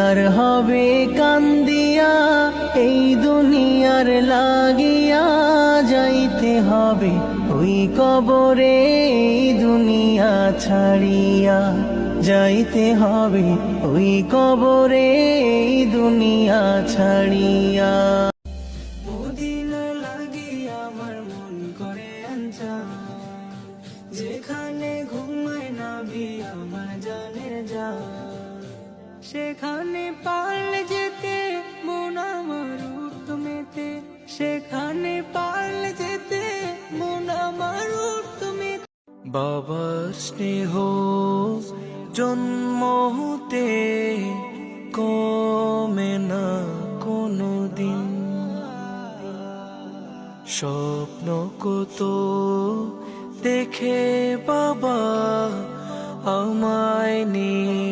আর হবে কান্দিয়া এই দুনিয়ার লাগিয়া, যাইতে হবে ওই কবরে এই দুনিয়া ছাড়িয়া, যাইতে হবে ওই কবরে এই দুনিয়া ছাড়িয়া। মদিনা লাগিয়া আমার মন করে আঞ্চা, যেখানে ঘুমায় নাবি আমার জানের যা, সেখানে পারলে যেতে মন আমার উঠমেতে, সেখানে পারলে যেতে মন আমার উঠমেতে। বাবার স্নেহ জন্ম হতে কমে না কোনো দিন, স্বপ্ন কত দেখে বাবা আমায় নিয়ে